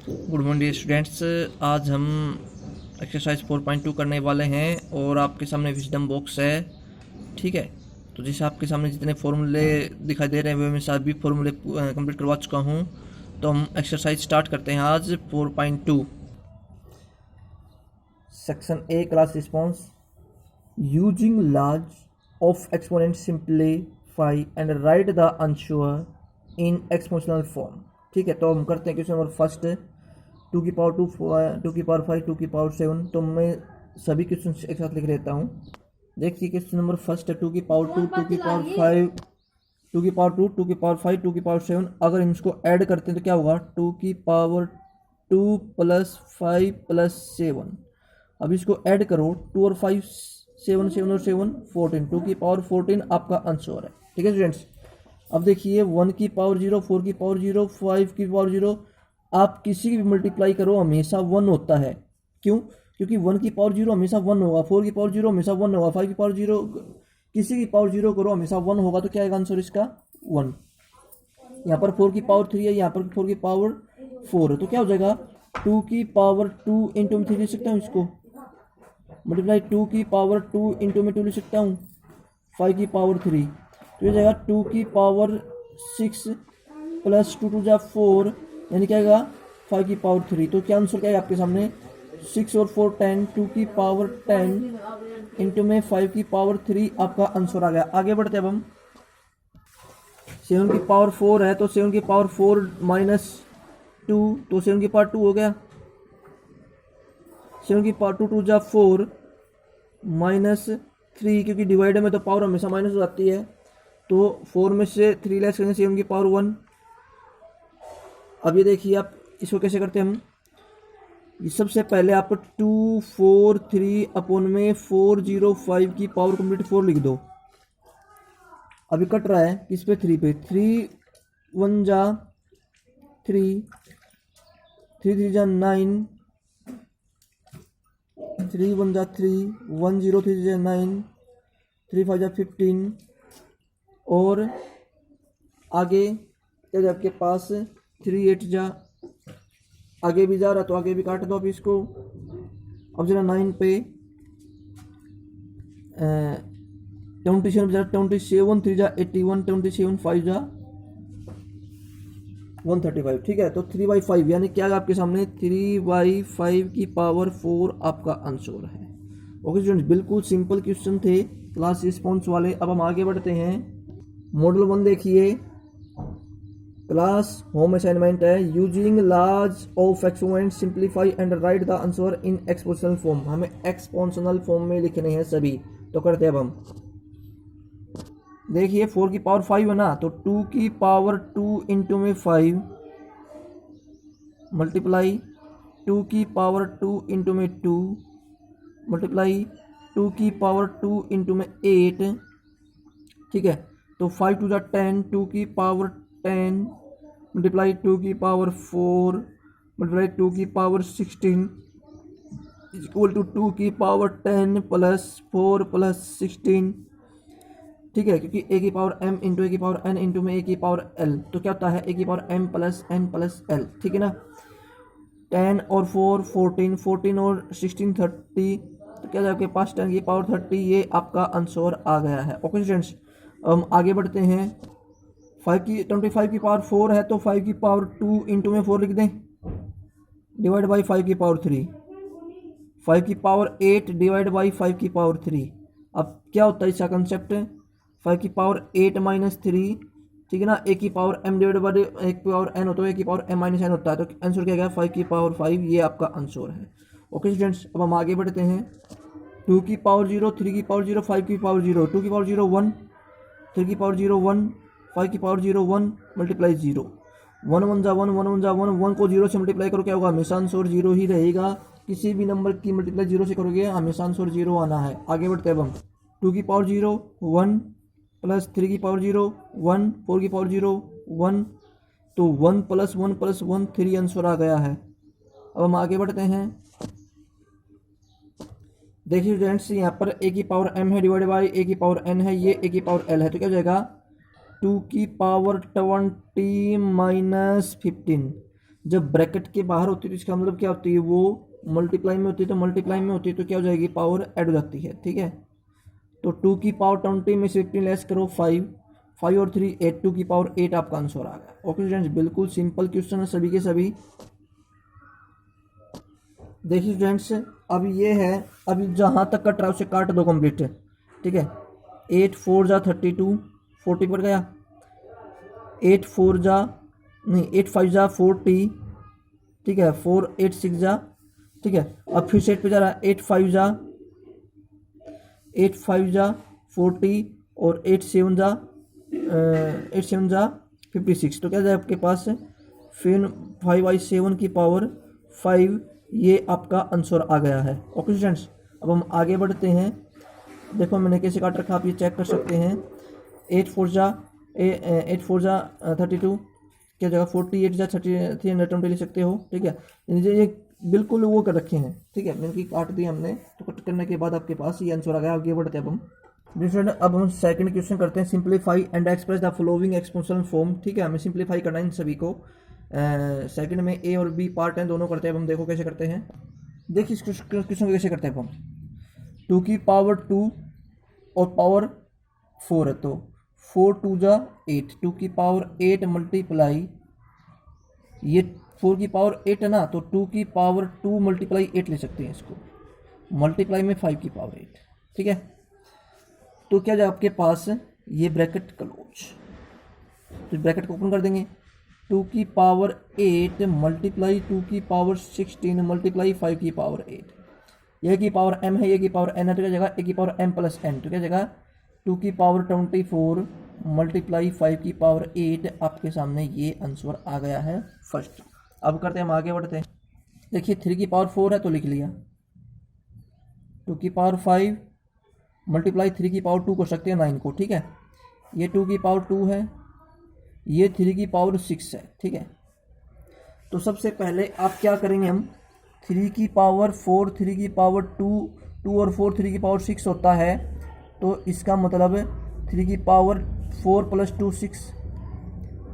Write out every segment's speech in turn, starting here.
Good morning students. आज हम exercise 4.2 करने वाले हैं और आपके सामने विजडम बॉक्स है। ठीक है, तो जैसे आपके सामने जितने फार्मूले दिखाई दे रहे हैं वे मैं सभी फार्मूले कंप्लीट करवा चुका हूं। तो हम एक्सरसाइज स्टार्ट करते हैं आज 4.2। Section A, class response. Using large of exponent simplify and right the answer in exponential form. ठीक है, तो हम करते हैं क्वेश्चन नंबर फर्स्ट। 2 की पावर 2, 2 की पावर 5, 2 की पावर 7। तो मैं सभी क्वेश्चन एक साथ लिख लेता हूँ। देखिए क्वेश्चन नंबर फर्स्ट है 2 की पावर 2, 2 की पावर 5, 2 की पावर 2, 2 की पावर 5, 2 की पावर 7। अगर हम इसको ऐड करते हैं तो क्या होगा? 2 की पावर 2 प्लस 5 प्लस 7। अब इसको ऐड करो, 2 और 5 7, 7 और 7 14, 2 की पावर 14 आपका आंसर है। ठीक है स्टूडेंट्स, अब देखिए 1 की पावर 0, 4 की पावर 0, 5 की पावर 0। आप किसी की भी मल्टीप्लाई करो हमेशा 1 होता है। क्यों? क्योंकि 1 की पावर 0 हमेशा 1 होगा, 4 की पावर 0 हमेशा 1 होगा, 5 की पावर 0, किसी की पावर 0 करो हमेशा 1 होगा। तो क्या आएगा आंसर इसका? 1। यहाँ पर 4 की पावर 3 है, यहाँ पर 4 की पावर 4 है, तो क्या हो जाएगा? 2 की पावर 2 इंटू में 3 लिख सकता हूँ, इसको मल्टीप्लाई 2 की पावर 2 इंटू में 2 लिख सकता हूँ, 5 की पावर 3। तो ये जाएगा 2 की पावर 6 प्लस 2 2 जा 4, यानी क्या आएगा? 5 की पावर 3। तो क्या आंसर क्या है आपके सामने? 6 और 4 10, 2 की पावर 10 इंटू में 5 की पावर 3 आपका आंसर आ गया। आगे बढ़ते अब हम 7 की पावर 4 है, तो 7 की पावर 4 माइनस 2, तो 7 की पावर 2 हो गया। 7 की पावर 2 2 जा 4 माइनस 3, क्योंकि डिवाइडर में तो पावर हमेशा माइनस हो जाती है, तो 4 में से 3 लेस करेंगे 7 की पावर 1। अब ये देखिए आप इसको कैसे करते हैं हम। ये सबसे पहले आप 2 4 3 अपॉन में 4 0 5 की पावर कंप्लीट 4 लिख दो। अभी कट रहा है किस पे? 3 पे। 3 1 जा 3, 3 3 जा 9, 3 1 जा 3, 1 0 3 जा 9, 3 5 जा 15। और आगे क्या आपके पास 3 8 जा, आगे भी जा रहा तो आगे भी काट दो आप इसको। अब जरा 9 पे 27 जा 27, 3 जा 81, 27 5 जा 135। ठीक है, तो 3/5 यानी क्या है आपके सामने? 3/5 की पावर 4 आपका आंसर है। ओके स्टूडेंट्स, बिल्कुल सिंपल क्वेश्चन थे क्लास रिस्पॉन्स वाले। अब हम आगे बढ़ते हैं। मॉडल 1 देखिए, क्लास होम असाइनमेंट है। Using large of exponent simplify and right the answer in exponential form. हमें एक्सपोनेंशियल फॉर्म में लिखने हैं सभी, तो करते हैं अब हम। देखिए 4 की पावर 5 है ना, तो 2 की पावर 2 इंटू में 5 मल्टीप्लाई 2 की पावर 2 इंटू में 2 मल्टीप्लाई 2 की पावर 2 इंटू में 8। ठीक है, तो 5 2 जा 10, 2 की पावर 10 मल्टीप्लाई 2 की पावर 4 मल्टीप्लाई 2 की पावर 16 इक्वल टू 2 की पावर 10 प्लस 4 प्लस 16। ठीक है, क्योंकि ए की पावर m इंटू ए की पावर n इंटू में ए की पावर l, तो क्या होता है? ए की power m plus n plus l। ठीक है ना, 10 और 4 14, 14 और 16 30, तो क्या आपके पास 10 की पावर 30, ये आपका आंसर आ गया है। ओके स्टूडेंट्स, हम आगे बढ़ते हैं। 25 की पावर 4 है, तो 5 की पावर 2 इंटू में 4 लिख दें, डिवाइड बाई 5 की पावर 3, 5 की पावर 8 डिवाइड बाई 5 की पावर 3। अब क्या होता है इसका कंसेप्ट? 5 की पावर 8 माइनस 3, ठीक है ना, ए की पावर m डिवाइड बाई ए की पावर n होता है, ए की पावर m माइनस n होता है, तो आंसर क्या गया? 5 की पावर 5, ये आपका आंसर है। ओके स्टूडेंट्स, अब हम आगे बढ़ते हैं। 2 की पावर 0, 3 की पावर 0, 5 की पावर 0, 2 की पावर 0 1, 3 की पावर 0 1, 5 की पावर 0 1 मल्टीप्लाई 0, 1 1 जा 1, 1 1 जा 1, 1 को 0 से मल्टीप्लाई करो, क्या होगा? हमेशा आंसर 0 ही रहेगा। किसी भी नंबर की मल्टीप्लाई 0 से करोगे हमेशा आंसर 0 आना है। आगे बढ़ते हैं अब हम। 2 की पावर 0 1 प्लस 3 की पावर 0 1, 4 की पावर 0 1, तो 1 प्लस 1 प्लस 1 3 आंसर आ गया है। अब हम आगे बढ़ते हैं। देखिए स्टूडेंट्स, यहाँ पर ए की पावर m है डिवाइड बाई ए की पावर n है, ये ए की पावर l है, तो क्या हो जाएगा? 2 की पावर 20 माइनस 15 जब ब्रैकेट के बाहर होती है तो इसका मतलब क्या होती है, वो मल्टीप्लाई में होती है, तो मल्टीप्लाई में होती है तो क्या हो जाएगी, पावर ऐड हो जाती है। ठीक है, तो 2 की पावर 20 में से 15 लेस करो 5, 5 और 3 8, 2 की पावर 8 आपका आंसर आ गया। ओके स्टूडेंट्स, बिल्कुल सिंपल क्वेश्चन है सभी के सभी। देखिए स्टूडेंट्स, अब ये है, अभी जहाँ तक कट रहा है उसे काट दो कंप्लीट। ठीक है, 8 4 जा 32, 40 पर गया, 8 4 जा नहीं 8 5 जा 40, ठीक है, 4 8 6 जा, ठीक है, अब फिर से 8 पे जा रहा है, 8 5 जा 40 और 8 7 जा 56, तो क्या जाए आपके पास, फिर 5/7 की पावर 5, ये आपका आंसर आ गया है। ओके स्टूडेंट्स, अब हम आगे बढ़ते हैं। देखो मैंने कैसे काट रखा, आप ये चेक कर सकते हैं। 8 4 जा 32, क्या जगह 48 जा 320 लिख सकते हो। ठीक है, ये बिल्कुल वो कर रखे हैं। ठीक है, मैंने काट दी हमने, तो कट करने के बाद आपके पास ये आंसर आ गया। आगे बढ़ते हैं अब हम। अब हम सेकंड क्वेश्चन करते हैं, simplify and express the following exponential form. ठीक है, हमें सिंप्लीफाई करना है इन सभी को। सेकंड में ए और बी पार्ट हैं, दोनों करते हैं। अब हम देखो कैसे करते हैं। देखिए इस क्वेश्चन को कैसे करते हैं। अब हम 2 की पावर 2 और पावर 4 है, तो 4 2 जा 8, 2 की पावर 8 मल्टीप्लाई, ये 4 की पावर 8 है ना, तो 2 की पावर 2 मल्टीप्लाई 8 ले सकते हैं इसको, मल्टीप्लाई में 5 की पावर 8। ठीक है, तो क्या जाए आपके पास, ये ब्रैकेट क्लोज, तो ब्रैकेट को ओपन कर देंगे। 2 की पावर 8 मल्टीप्लाई 2 की पावर 16 मल्टीप्लाई 5 की पावर 8, यह की पावर m है, ये की पावर n है, तो क्या जगह ए की पावर m प्लस n, तो क्या जगह 2 की पावर 24 मल्टीप्लाई 5 की पावर 8, आपके सामने ये आंसर आ गया है फर्स्ट। अब करते हैं हम आगे बढ़ते हैं। देखिए 3 की पावर 4 है तो लिख लिया, 2 की पावर 5 मल्टीप्लाई 3 की पावर 2 कर सकते हैं 9 को। ठीक है, ये 2 की पावर 2 है, ये 3 की पावर 6 है। ठीक है, तो सबसे पहले आप क्या करेंगे, हम 3 की पावर 4, 3 की पावर 2, 2 और 4 3 की पावर 6 होता है, तो इसका मतलब 3 की पावर 4 प्लस 2 6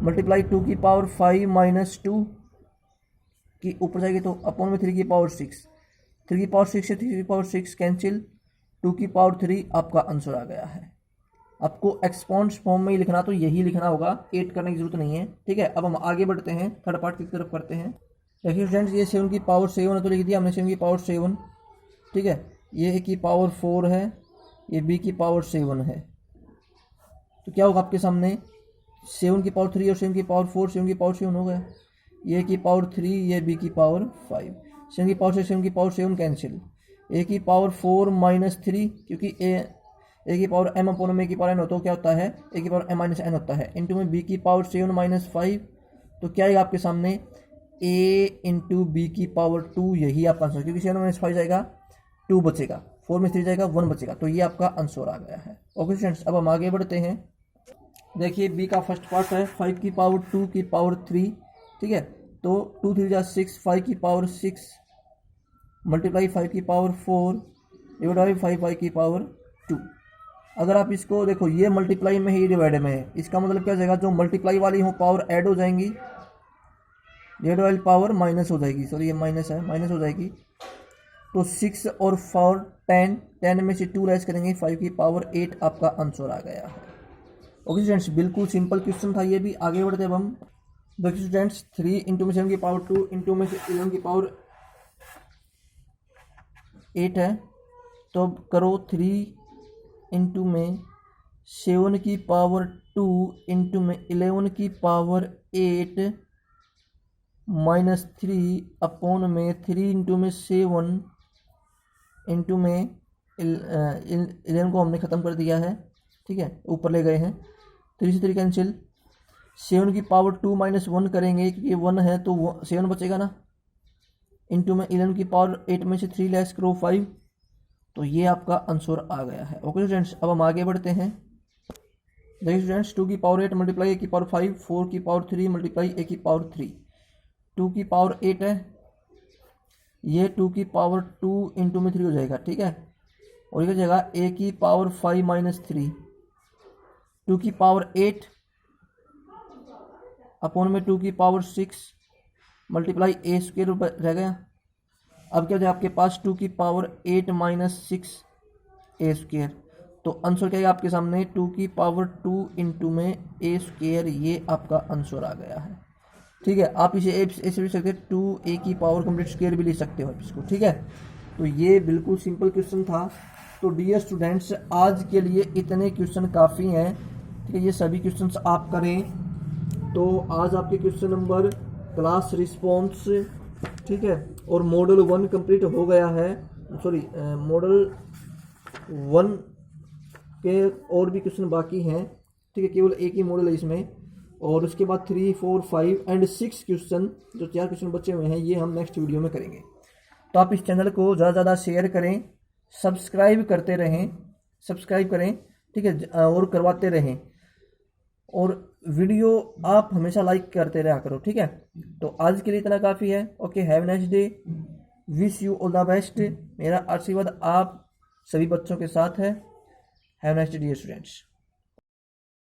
मल्टीप्लाई 2 की पावर 5 माइनस 2 की ऊपर जाएगी तो अपॉन में 3 की पावर 6, 3 की पावर 6 से 3 की पावर 6 कैंसिल, 2 की पावर 3 आपका आंसर आ गया है। आपको एक्सपोनेंट फॉर्म में ही लिखना, तो यही लिखना होगा, 8 करने की जरूरत नहीं है। ठीक है, अब हम आगे बढ़ते हैं, थर्ड पार्ट की तरफ करते हैं। देखिए फ्रेंड्स, ये 7 की पावर 7 है तो लिख दिया हमने 7 की पावर 7। ठीक है, ये ए की पावर 4 है, ये बी की पावर 7 है, तो क्या होगा आपके सामने, 7 की पावर 3 और 7 की पावर 4, 7 की पावर 7 हो गया, ये की पावर 3, ये बी की पावर 5, 7 की पावर से 7 की पावर 7 कैंसिल, ए की पावर 4 माइनस 3, क्योंकि ए की पावर m अपॉन में की पावर n होता है, क्या होता है, ए की पावर m माइनस n होता है, इंटू में बी की पावर 7 माइनस 5, तो क्या आएगा आपके सामने, a इंटू बी की पावर 2, यही आपका आंसर, क्योंकि 7 माइनस 5 जाएगा 2 बचेगा, 4 में 3 जाएगा 1 बचेगा, तो ये आपका आंसर आ गया है। ओके स्टूडेंट्स, अब हम आगे बढ़ते हैं। देखिए बी का फर्स्ट पार्ट है 5 की पावर 2 की पावर 3। ठीक है, तो 2 3 जा 6, 5 की पावर 6 मल्टीप्लाई 5 की पावर 4 डिवाइड बाई 5 की पावर 2। अगर आप इसको देखो, ये मल्टीप्लाई में ही डिवाइड में है, इसका मतलब क्या जाएगा, जो मल्टीप्लाई वाली हो पावर ऐड हो जाएंगी, डिवाइड वाली पावर माइनस हो जाएगी, सॉरी ये माइनस है, माइनस हो जाएगी, तो 6 और 4 10, 10 में से 2 लेस करेंगे, 5 की पावर 8 आपका आंसर आ गया है। ओके स्टूडेंट्स, बिल्कुल सिंपल क्वेश्चन था ये भी। आगे बढ़ते अब हम। देखिए स्टूडेंट्स, 3 इंटू में 7 की पावर 2 इंटू में से 11 की पावर 8 है, तो अब करो 3 इंटू में 7 की पावर 2 इंटू में 11 की पावर 8 माइनस 3 अपॉन में 3 इंटू में 7 इंटू में 11 को हमने ख़त्म कर दिया है। ठीक है, ऊपर ले गए हैं, 3 से 3 कैंसिल, 7 की पावर 2 माइनस 1 करेंगे, क्योंकि ये 1 है तो 7 बचेगा ना, इंटू में 11 की पावर 8 में से 3 लेस करो 5, तो ये आपका आंसर आ गया है। ओके स्टूडेंट्स, अब हम आगे बढ़ते हैं। देखिए स्टूडेंट्स, 2 की पावर 8 मल्टीप्लाई ए की पावर 5, 4 की पावर 3 मल्टीप्लाई ए की पावर 3, 2 की पावर 8 है, ये 2 की पावर 2 इंटू में 3 हो जाएगा। ठीक है, और ये जगह ए की पावर 5 माइनस 3, 2 की पावर 8 अपॉन में 2 की पावर 6 मल्टीप्लाई ए स्क्वायर रह गया। अब क्या हो जाए आपके पास 2 की पावर 8 माइनस 6 ए स्क्वायर। तो आंसर क्या है आपके सामने 2 की पावर 2 इंटू में ए स्क्वायर, ये आपका आंसर आ गया है। ठीक है, आप इसे ऐसे भी सकते हैं 2a की पावर कंप्लीट स्क्वायर भी लिख सकते हो इसको। ठीक है, तो ये बिल्कुल सिंपल क्वेश्चन था। तो डियर स्टूडेंट्स, आज के लिए इतने क्वेश्चन काफ़ी हैं। ठीक है, ये सभी क्वेश्चंस आप करें। तो आज आपके क्वेश्चन नंबर क्लास रिस्पॉन्स, ठीक है, और मॉडल 1 कंप्लीट हो गया है। सॉरी, मॉडल 1 के और भी क्वेश्चन बाकी हैं। ठीक है, केवल एक ही मॉडल है इसमें। और उसके बाद 3, 4, 5 एंड 6 क्वेश्चन, जो 4 क्वेश्चन बचे हुए हैं, ये हम नेक्स्ट वीडियो में करेंगे। तो आप इस चैनल को ज़्यादा से ज़्यादा शेयर करें, सब्सक्राइब करते रहें, सब्सक्राइब करें। ठीक है, और करवाते रहें, और वीडियो आप हमेशा लाइक करते रहा करो। ठीक है, तो आज के लिए इतना काफ़ी है। Okay, have nice day, wish you all the best. मेरा आशीर्वाद आप सभी बच्चों के साथ है। Have nice day dear students.